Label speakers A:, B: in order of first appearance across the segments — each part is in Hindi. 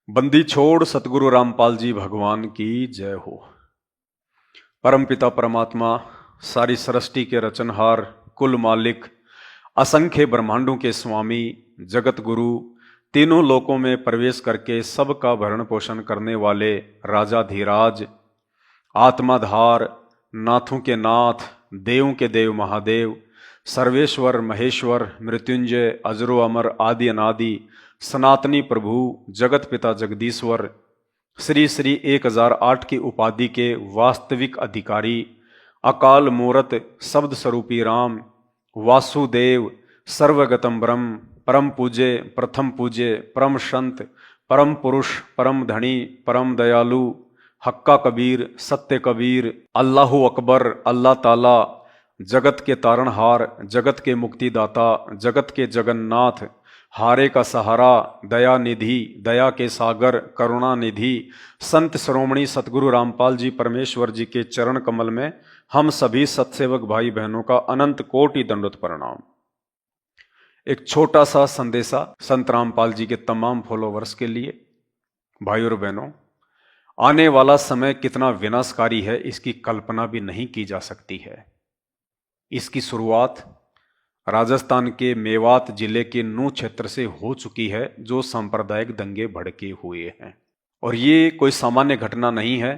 A: बंदी छोड़ सतगुरु रामपाल जी भगवान की जय हो। परमपिता परमात्मा, सारी सृष्टि के रचनहार, कुल मालिक, असंख्य ब्रह्मांडों के स्वामी, जगत गुरु, तीनों लोकों में प्रवेश करके सबका भरण पोषण करने वाले राजाधिराज, आत्माधार, नाथों के नाथ, देवों के देव महादेव, सर्वेश्वर महेश्वर, मृत्युंजय, अजरो अमर, आदि अनादि, सनातनी प्रभु, जगत पिता जगदीश्वर, श्री श्री 1008 की उपाधि के वास्तविक अधिकारी, अकाल मूरत, शब्द स्वरूपी राम, वासुदेव, सर्वगतम ब्रह्म, परम पूज्य, प्रथम पूज्य, परम संत, परम पुरुष, परम धनी, परम दयालु, हक्का कबीर, सत्य कबीर, अल्लाहु अकबर, अल्लाह ताला, जगत के तारणहार, जगत के मुक्तिदाता, जगत के जगन्नाथ, हारे का सहारा, दया निधि, दया के सागर, करुणा निधि, संत श्रोमणी सतगुरु रामपाल जी परमेश्वर जी के चरण कमल में हम सभी सत्सेवक भाई बहनों का अनंत कोटि दंडोत प्रणाम। एक छोटा सा संदेशा संत रामपाल जी के तमाम फॉलोवर्स के लिए। भाई और बहनों, आने वाला समय कितना विनाशकारी है इसकी कल्पना भी नहीं की जा सकती है। इसकी शुरुआत राजस्थान के मेवात जिले के नूह क्षेत्र से हो चुकी है, जो सांप्रदायिक दंगे भड़के हुए हैं। और ये कोई सामान्य घटना नहीं है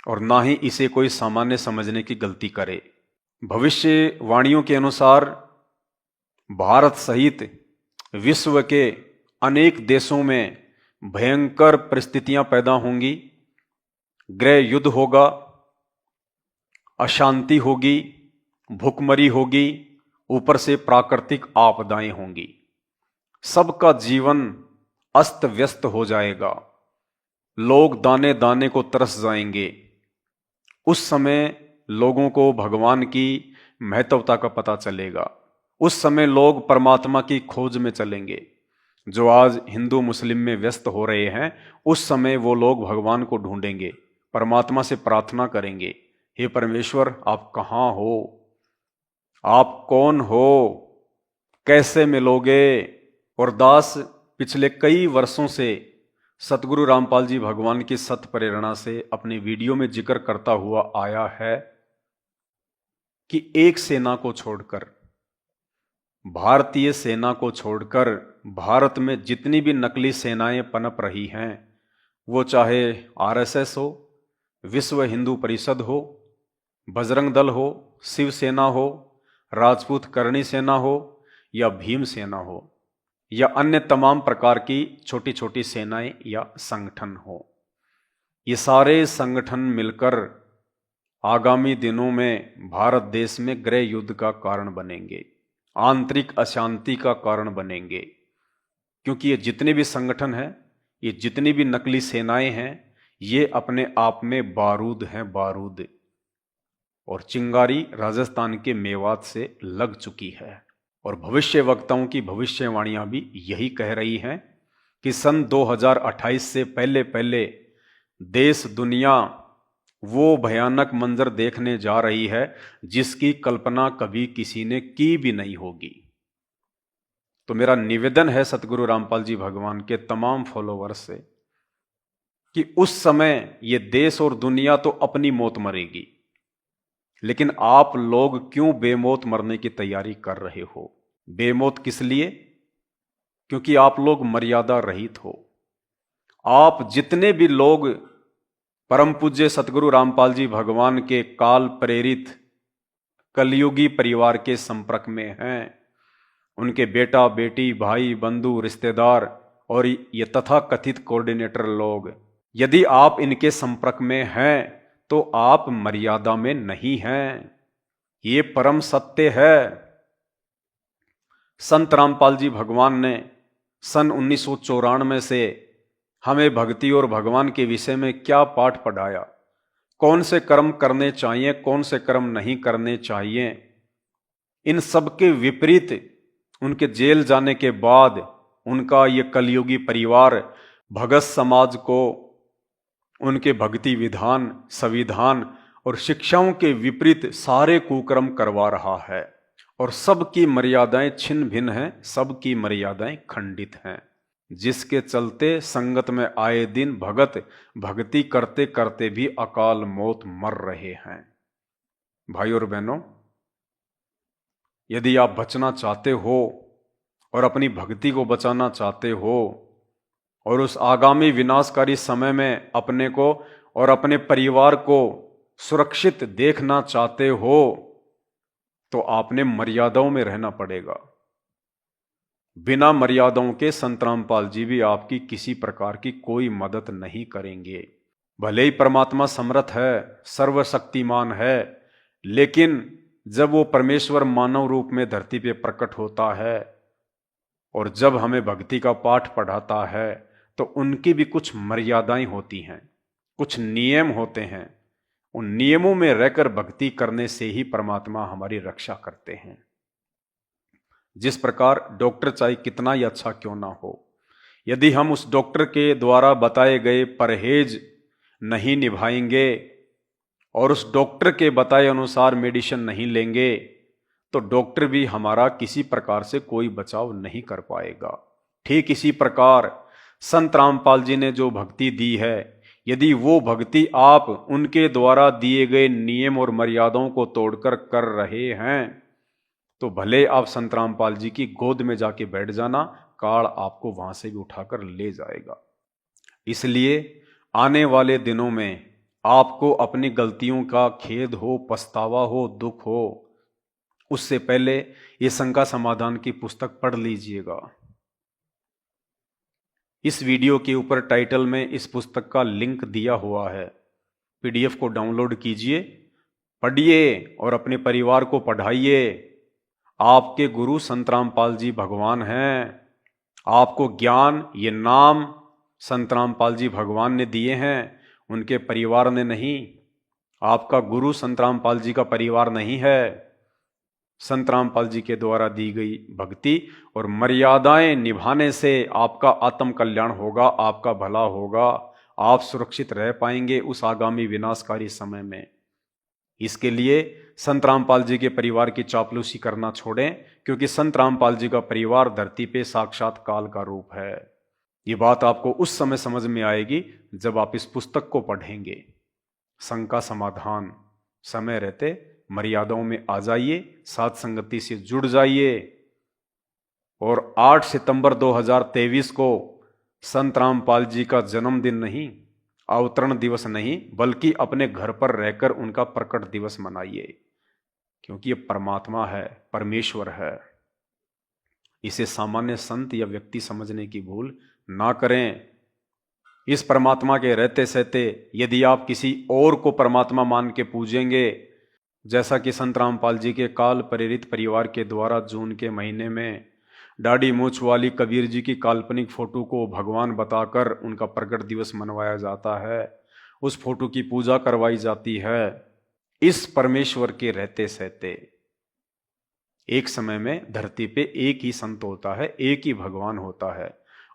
A: और ना ही इसे कोई सामान्य समझने की गलती करे। भविष्यवाणियों के अनुसार भारत सहित विश्व के अनेक देशों में भयंकर परिस्थितियां पैदा होंगी, गृह युद्ध होगा, अशांति होगी, भूखमरी होगी, ऊपर से प्राकृतिक आपदाएं होंगी। सबका जीवन अस्त व्यस्त हो जाएगा, लोग दाने दाने को तरस जाएंगे। उस समय लोगों को भगवान की महत्वता का पता चलेगा। उस समय लोग परमात्मा की खोज में चलेंगे। जो आज हिंदू मुस्लिम में व्यस्त हो रहे हैं, उस समय वो लोग भगवान को ढूंढेंगे, परमात्मा से प्रार्थना करेंगे, हे परमेश्वर आप कहाँ हो, आप कौन हो, कैसे मिलोगे। और दास पिछले कई वर्षों से सतगुरु रामपाल जी भगवान की सत प्रेरणा से अपने वीडियो में जिक्र करता हुआ आया है कि एक सेना को छोड़कर, भारतीय सेना को छोड़कर भारत में जितनी भी नकली सेनाएं पनप रही हैं, वो चाहे आरएसएस हो, विश्व हिंदू परिषद हो, बजरंग दल हो, शिवसेना हो, राजपूत करणी सेना हो या भीम सेना हो या अन्य तमाम प्रकार की छोटी छोटी सेनाएं या संगठन हो, ये सारे संगठन मिलकर आगामी दिनों में भारत देश में गृह युद्ध का कारण बनेंगे, आंतरिक अशांति का कारण बनेंगे। क्योंकि ये जितने भी संगठन हैं, ये जितनी भी नकली सेनाएं हैं, ये अपने आप में बारूद हैं, बारूद। और चिंगारी राजस्थान के मेवात से लग चुकी है। और भविष्य वक्ताओं की भविष्यवाणियां भी यही कह रही हैं कि सन 2028 से पहले पहले देश दुनिया वो भयानक मंजर देखने जा रही है जिसकी कल्पना कभी किसी ने की भी नहीं होगी। तो मेरा निवेदन है सतगुरु रामपाल जी भगवान के तमाम फॉलोवर्स से कि उस समय ये देश और दुनिया तो अपनी मौत मरेगी, लेकिन आप लोग क्यों बेमौत मरने की तैयारी कर रहे हो? बेमौत किस लिए? क्योंकि आप लोग मर्यादा रहित हो। आप जितने भी लोग परम पूज्य सतगुरु रामपाल जी भगवान के काल प्रेरित कलयुगी परिवार के संपर्क में हैं, उनके बेटा बेटी भाई बंधु रिश्तेदार और ये तथा कथित कोऑर्डिनेटर लोग, यदि आप इनके संपर्क में हैं तो आप मर्यादा में नहीं हैं। ये परम सत्य है। संत रामपाल जी भगवान ने सन 1994 से हमें भक्ति और भगवान के विषय में क्या पाठ पढ़ाया, कौन से कर्म करने चाहिए, कौन से कर्म नहीं करने चाहिए, इन सब के विपरीत उनके जेल जाने के बाद उनका ये कलयुगी परिवार भगत समाज को उनके भक्ति विधान, संविधान और शिक्षाओं के विपरीत सारे कुकर्म करवा रहा है। और सबकी मर्यादाएं छिन्न भिन्न हैं, सबकी मर्यादाएं खंडित हैं। जिसके चलते संगत में आए दिन भगत भक्ति करते करते भी अकाल मौत मर रहे हैं। भाई और बहनों, यदि आप बचना चाहते हो और अपनी भक्ति को बचाना चाहते हो और उस आगामी विनाशकारी समय में अपने को और अपने परिवार को सुरक्षित देखना चाहते हो, तो आपने मर्यादाओं में रहना पड़ेगा। बिना मर्यादाओं के संत रामपाल जी भी आपकी किसी प्रकार की कोई मदद नहीं करेंगे। भले ही परमात्मा समर्थ है, सर्वशक्तिमान है, लेकिन जब वो परमेश्वर मानव रूप में धरती पे प्रकट होता है और जब हमें भक्ति का पाठ पढ़ाता है, तो उनकी भी कुछ मर्यादाएं होती हैं, कुछ नियम होते हैं। उन नियमों में रहकर भक्ति करने से ही परमात्मा हमारी रक्षा करते हैं। जिस प्रकार डॉक्टर चाहे कितना ही अच्छा क्यों ना हो, यदि हम उस डॉक्टर के द्वारा बताए गए परहेज नहीं निभाएंगे और उस डॉक्टर के बताए अनुसार मेडिसिन नहीं लेंगे, तो डॉक्टर भी हमारा किसी प्रकार से कोई बचाव नहीं कर पाएगा। ठीक इसी प्रकार संत रामपाल जी ने जो भक्ति दी है, यदि वो भक्ति आप उनके द्वारा दिए गए नियम और मर्यादाओं को तोड़कर कर रहे हैं, तो भले आप संत रामपाल जी की गोद में जाके बैठ जाना, काल आपको वहां से भी उठाकर ले जाएगा। इसलिए आने वाले दिनों में आपको अपनी गलतियों का खेद हो, पछतावा हो, दुख हो, उससे पहले ये शंका समाधान की पुस्तक पढ़ लीजिएगा। इस वीडियो के ऊपर टाइटल में इस पुस्तक का लिंक दिया हुआ है, पीडीएफ को डाउनलोड कीजिए, पढ़िए और अपने परिवार को पढ़ाइए। आपके गुरु संत रामपाल जी भगवान हैं। आपको ज्ञान, ये नाम संत रामपाल जी भगवान ने दिए हैं, उनके परिवार ने नहीं। आपका गुरु संत रामपाल जी का परिवार नहीं है। संत रामपाल जी के द्वारा दी गई भक्ति और मर्यादाएं निभाने से आपका आत्म कल्याण होगा, आपका भला होगा, आप सुरक्षित रह पाएंगे उस आगामी विनाशकारी समय में। इसके लिए संत रामपाल जी के परिवार की चापलूसी करना छोड़ें, क्योंकि संत रामपाल जी का परिवार धरती पे साक्षात काल का रूप है। ये बात आपको उस समय समझ में आएगी जब आप इस पुस्तक को पढ़ेंगे। शंका समाधान, समय रहते मर्यादाओं में आ जाइए, साथ संगति से जुड़ जाइए और 8 सितंबर 2023 को संत रामपाल जी का जन्मदिन नहीं, अवतरण दिवस नहीं, बल्कि अपने घर पर रहकर उनका प्रकट दिवस मनाइए, क्योंकि ये परमात्मा है, परमेश्वर है। इसे सामान्य संत या व्यक्ति समझने की भूल ना करें। इस परमात्मा के रहते सहते यदि आप किसी और को परमात्मा मान के पूजेंगे, जैसा कि संत रामपाल जी के काल प्रेरित परिवार के द्वारा जून के महीने में दाढ़ी मूछ वाली कबीर जी की काल्पनिक फोटो को भगवान बताकर उनका प्रकट दिवस मनवाया जाता है, उस फोटो की पूजा करवाई जाती है। इस परमेश्वर के रहते सहते एक समय में धरती पे एक ही संत होता है, एक ही भगवान होता है,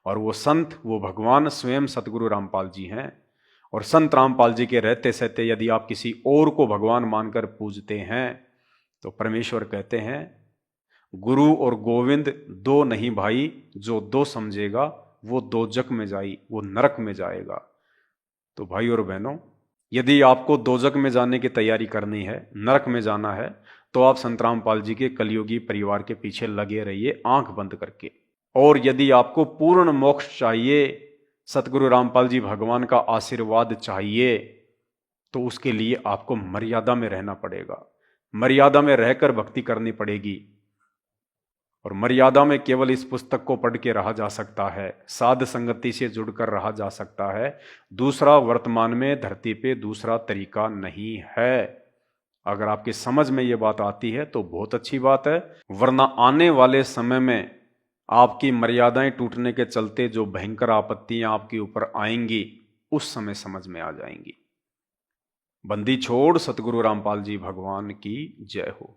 A: और वो संत, वो भगवान स्वयं सतगुरु रामपाल जी हैं। और संत रामपाल जी के रहते सहते यदि आप किसी और को भगवान मानकर पूजते हैं, तो परमेश्वर कहते हैं, गुरु और गोविंद दो नहीं भाई, जो दो समझेगा वो दोजक में जाई, वो नरक में जाएगा। तो भाई और बहनों, यदि आपको दोजक में जाने की तैयारी करनी है, नरक में जाना है, तो आप संत रामपाल जी के कलयुगी परिवार के पीछे लगे रहिए आंख बंद करके। और यदि आपको पूर्ण मोक्ष चाहिए, सतगुरु रामपाल जी भगवान का आशीर्वाद चाहिए, तो उसके लिए आपको मर्यादा में रहना पड़ेगा, मर्यादा में रहकर भक्ति करनी पड़ेगी। और मर्यादा में केवल इस पुस्तक को पढ़ के रहा जा सकता है, साध संगति से जुड़कर रहा जा सकता है। दूसरा वर्तमान में धरती पे दूसरा तरीका नहीं है। अगर आपकी समझ में ये बात आती है तो बहुत अच्छी बात है, वरना आने वाले समय में आपकी मर्यादाएं टूटने के चलते जो भयंकर आपत्तियां आपके ऊपर आएंगी, उस समय समझ में आ जाएंगी। बंदी छोड़ सतगुरु रामपाल जी भगवान की जय हो।